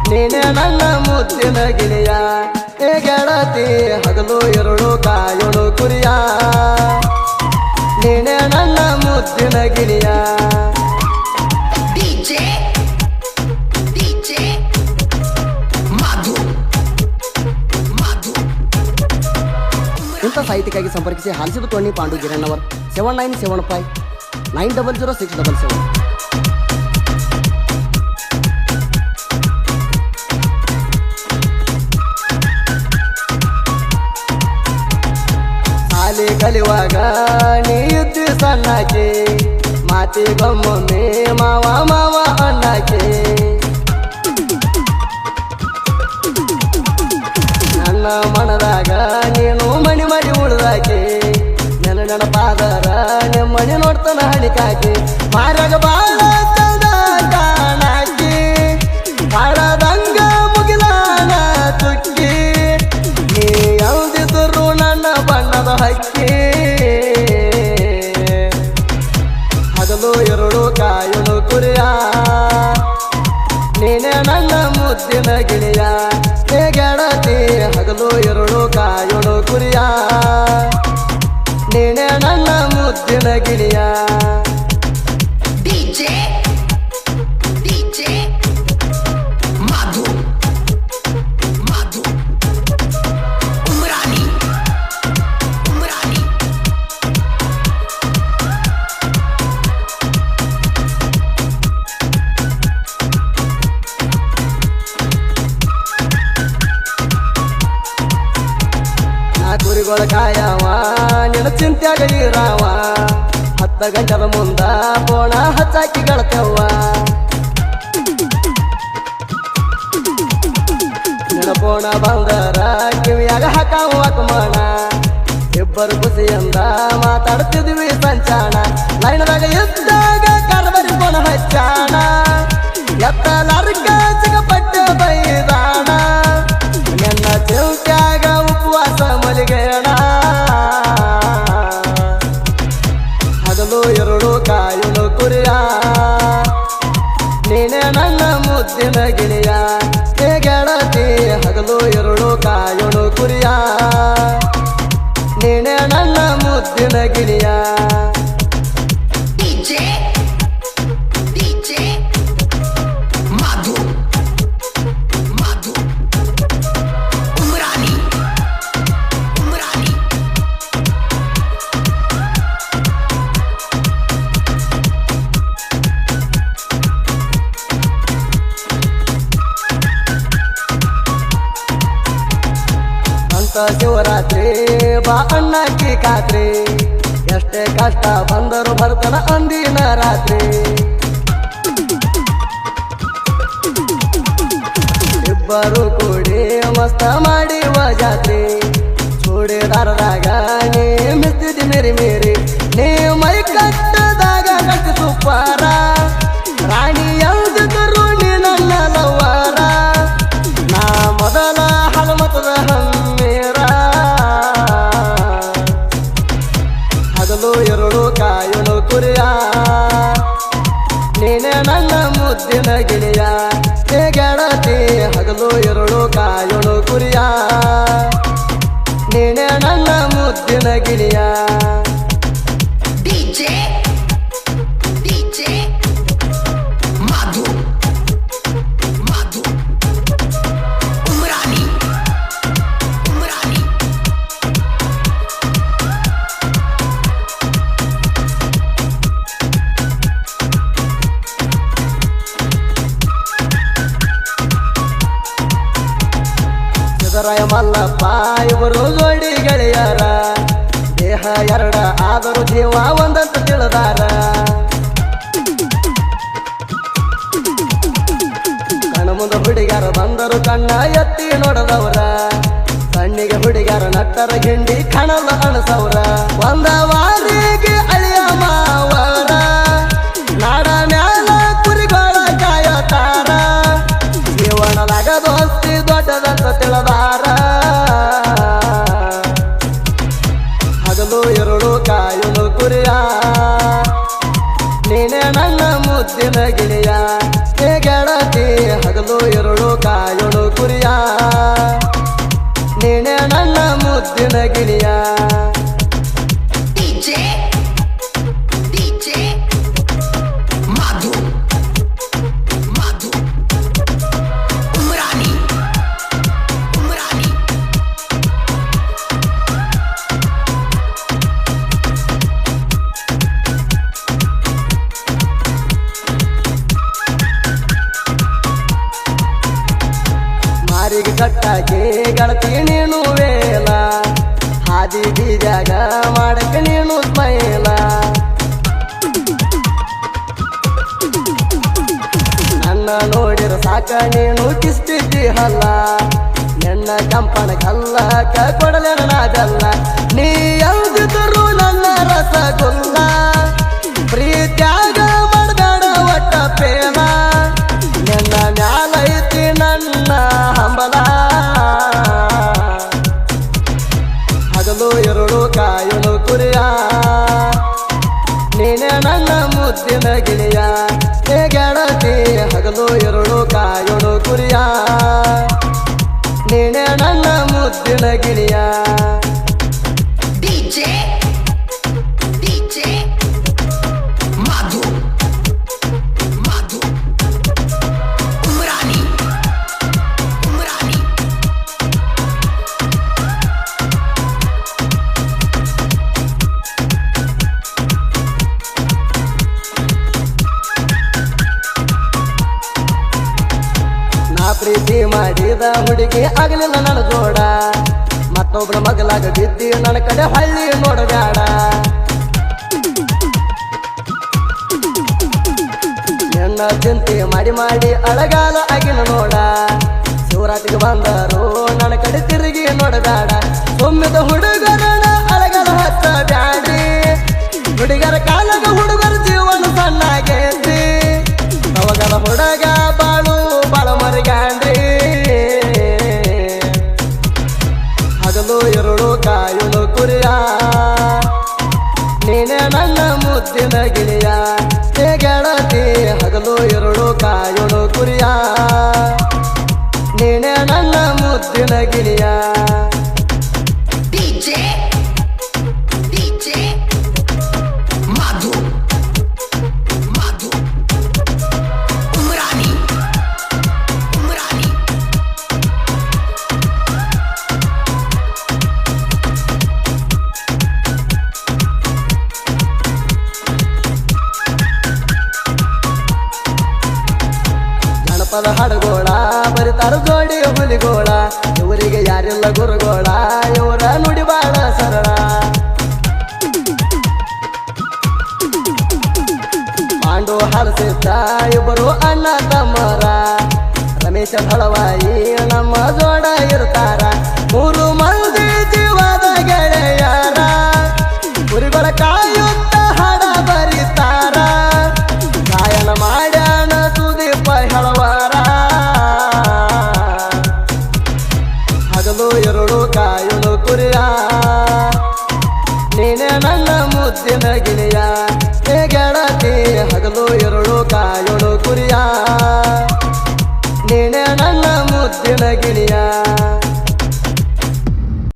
ನೀನೆ ನನ್ನ ಮುದ್ದಿನ ಗಿಳಿಯ ಏ ಗೆಳತಿ ಹಗಲು ಎರಡು ಕಾಯೋಳು ಕುರಿಯ ನೀನೆ ನನ್ನ ಮುದ್ದಿನ ಗಿಳಿಯ ಇಂಥ ಸಾಹಿತ್ಯಕ್ಕಾಗಿ ಸಂಪರ್ಕಿಸಿ ಹಾಲಿಸಿದ ಟೋನಿ ಪಾಂಡು ಗಿರಣ್ಣವರ್ 7975900677. ಶಾಲೆ ಕಲಿಯುವಾಗ ನೀ ಇದ್ದಿ ಸಣ್ಣಾಕೆ ಮಾತಿಗೊಮ್ಮೊಮ್ಮೆ ಮಾವ ಮಾವ ಅಣ್ಣಾಕೆ ನನ್ನ ಮನದಾಗ ನೀನು ಮಣಿ ಮಡಿ ಉಳ್ದಾಕೆ ನೆನ ನೆನಪಾದರ ನೆಮ್ಮಡಿ ನೋಡ್ತಾನ ಹಣಿಕಾಕೆ ಮಾರಾಗ ಬಾಳ ಚಂದ ಕಾಣಾಕಿ ಬಾಳದಂಗ ಮುಗಿಲಾನ ತುಕ್ಕಿ ನೀ ಯಾವ್ದಿದ್ರು ನನ್ನ ಬಣ್ಣದ ಹಕ್ಕಿ ಹಗಲು ಎರಡು ಕಾಯಲು ಕುರಿಯ ನೀನೆ ನನ್ನ ಮುದ್ದಿನ ಗಿಳಿಯ ಏ ಗೆಳತಿ ಹಗಲು ಎರಡು ಕಾಯೋಳು ಕುರಿಯ ನೀನೆ ನನ್ನ ಮುದ್ದಿನ ಗಿಳಿಯ ಕುರಿಗಳ ಕಾಯವ ನಿನ್ನ ಚಿಂತ್ಯಾಗ ಇರಾವ 10 ಗಂಟೆದ ಮುಂದ ಪೋಣ ಹಚ್ಚಾಕಿ ಗೆಳತವ್ವ ನಿನ್ನ ಪೋಣ ಬಂದರ ಕಿವಿಯಾಗ ಹಾಕಾವ ಅಕಮಾನ ಇಬ್ಬರು ಖುಷಿಯಿಂದ ಮಾತಾಡ್ತಿದ್ವಿ ಸಂಚಾಣ ಲೈನದಾಗ ಇದ್ದಾಗ ಕರ್ಬರಿ ಪೋಣ ಹಚ್ಚಾಣ ಎತ್ತಲಾರ್ಕ ಚಿಕ್ಕಪಟ್ಟೆ ಬೈದಾಣ ನನ್ನ ಚಿಂತ್ಯಾಗ ಉಪವಾಸ ಮಲಿಗೆಣ ಹಗಲು ಎರಡು ಕಾಯಲು ಕುರಿಯ ನೀನೆ ನನ್ನ ಮುದ್ದಿನ ಗಿಳಿಯ ಏ ಗೆಳತಿ ಹಗಲು ಎರಡು ಕಾಯಲು ಕುರಿಯ ನೀನೆ ನನ್ನ ಮುದ್ದಿನ ಗಿಳಿಯ ಶಿವರಾತ್ರಿ ಬಾ ಅಣ್ಣಾಕಿ ಖಾತ್ರಿ ಎಷ್ಟೇ ಕಷ್ಟ ಬಂದರು ಬರ್ತನ ಅಂದಿನ ರಾತ್ರಿ ಇಬ್ಬರು ಕೂಡಿ ಮಸ್ತ ಮಾಡಿವ ಜಾತ್ರಿ ಚೂಡಿದಾರದಾಗ ನೀ ಮಿಸ್ತಿದ್ದಿ ಮೇರಿ ಮೇರಿ ನೀ ಮೈ ಕಟ್ಟದಾಗ ಕಟ್ಟಿ ಸುಪ್ಪಾರ ರಾಣಿ ಯಾವ್ದಿದ್ರು ನೀ ನನ್ನ ಲವ್ವಾರ ನಾ ಮೊದಲ ಹನುಮತದ ಹಗಲು ಎರಡು ಕಾಯಲು ಕುರಿಯ ನೀನೆ ನನ್ನ ಮುದ್ದಿನ ಗಿಳಿಯ ಏ ಗೆಳತಿ ಹಗಲು ಎರಡು ಕಾಯಲು ಕುರಿಯ ನೀನೆ ನನ್ನ ಮುದ್ದಿನ ಗಿಳಿಯ ಸಿದ್ದರಾಯ ಮಲ್ಲಪ್ಪ ಇವರು ಜೋಡಿ ಗೆಳೆಯರ ದೇಹ ಎರಡ ಆದರೂ ಜೀವ ಒಂದಂತ ತಿಳಿದಾರ ಕಣ್ಣ ಮುಂದ ಹುಡುಗ್ಯಾರ ಬಂದರು ಕಣ್ಣ ಎತ್ತಿ ನೋಡದವ್ರ ಕಣ್ಣಿಗೆ ಹುಡುಗ್ಯಾರ ನಟ್ಟರ ಗಿಂಡಿ ಕಣಲ ಅಣಸವ್ರ ಒಂದ ವಾರಿಗೆ ಅಳಿಯ ಮಾವರ ನಾಡ ಮ್ಯಾಲ ಕುರಿಗಳ ಕಾಯತಾರ ಜೀವನದಾಗ ದೋಸ್ತಿ ದೊಡ್ಡದಂತ ತಿಳಿದಾರ ಹಗಲು ಎರಡು ಕಾಯಲು ಕುರಿಯ ನೀನೆ ನನ್ನ ಮುದ್ದಿನ ಗಿಳಿಯ ಏ ಗೆಳ ಕಾಲಿಗೆ ಕಟ್ಟಾಕಿ ಗೆಳತಿ ನೀನು ವೇಲ ಹಾದಿ ಬೀಜಾಗ ಮಾಡಕ ನೀನು ಸ್ಮೈಲ ನನ್ನ ನೋಡಿರ ಸಾಕ ನೀನು ಕಿಸ್ತಿದ್ದಿ ಹಲ್ಲ ನನ್ನ ಕಂಪನ ಕಲ್ಲಕ ಕೊಡಲೇನ ನಾಗಲ್ಲ ನೀ ಯಾವ್ದಿದ್ದರು ನನ್ನ ರಸಗುಲ್ಲ ಪ್ರೀತ್ಯಾಗ ಮಾಡಬೇಡ ಒಟ್ಟ ಪ್ರೇಮ ನನ್ನ ಮ್ಯಾಲೈತಿ ನನ್ನ ಹಂಬಲ ಹಗಲು ಎರಡು ಕಾಯಲು ಕುರಿಯ ನೀನೆ ನನ್ನ ಮುದ್ದಿನ ಗಿಳಿಯ ಹೇ ಗೆಳತಿ ಹಗಲು ಎರಡು ಕಾಯಲು ಕುರಿಯ ನೀನೆ ನನ್ನ ಮುದ್ದಿನ ಗಿಳಿಯ ಪ್ರೀತಿ ಮಾಡಿದ ಹುಡುಗಿ ಆಗಲಿಲ್ಲ ನನ್ನ ಜೋಡ ಮತ್ತೊಬ್ಬರ ಮಗಲಾಗ ಬಿದ್ದಿ ನನ್ನ ಕಡೆ ಹಳ್ಳಿ ನೋಡಬೇಡ ನನ್ನ ಚಿಂತೆ ಮಾಡಿ ಮಾಡಿ ಅಳಗಾಲ ಆಗಿನ ನೋಡ ಶಿವರಾತ್ರಿಗೆ ಬಂದರು ನನ್ನ ಕಡೆ ತಿರುಗಿ ನೋಡಬೇಡ ಒಮ್ಮಿದ ಹುಡುಗರನ ಅಳಗಾಲ ಹತ್ತ ಬ್ಯಾಡ್ರಿ ಹುಡುಗರ ಕಾಲಗ ಹುಡುಗರ ಜೀವನ ಸಣ್ಣಾಗೈತಿ ಅವಾಗಲ ಹುಡುಗ ಬಾಳು ಬಾಳ ಮರಿಗಾಂಡ್ರಿ ಹಗಲು ಎರಡು ಕಾಯಲು ಕುರಿಯ ನೀನೆ ನನ್ನ ಮುದ್ದಿನ ಗಿಳಿಯ ಹೇ ಗೆಳತಿ ಹಗಲು ಎರಡು ಕಾಯಲು ಕುರಿಯ ನೀನೆ ನನ್ನ ಮುದ್ದಿನ ಗಿಳಿಯ ಪದ ಹಾಡುಗೋಳ ಬರಿತಾರ ಜೋಡಿ ಹುಲಿಗೋಳ ಇವರಿಗೆ ಯಾರಿಲ್ಲ ಗುರುಗೋಳ ಇವರ ನುಡಿ ಬಾಳ ಸರಳ ಪಾಂಡು ಹಲಸಿದ್ದ ಇಬ್ಬರು ಅಣ್ಣ ತಮ್ಮರ ರಮೇಶ ಹಳವಾಯಿ ನಮ್ಮ ಜೋಡ ಇರ್ತಾರ ಮೂರು ಮಂದಿ ಜೀವದ ಗೆಳೆಯರ ಗುರಿಗಳ ಕಾಯುತ್ತ ಹಾಡ ಬರೀತಾರ ಗಾಯನ ಮಾಡ್ಯಾನ ಸುದೀಪ ಹಳವಾರ ಹಗಲು ಎರಡು ಕಾಯಲು ಕುರಿಯ ನೀನೆ ನನ್ನ ಮುದ್ದಿನ ಗಿಳಿಯ ಹೇ ಗೆಳತಿ ಹಗಲು ಎರಡು ಕಾಯಲು ಕುರಿಯ ನೀನೆ ನನ್ನ ಮುದ್ದಿನ ಗಿಳಿಯ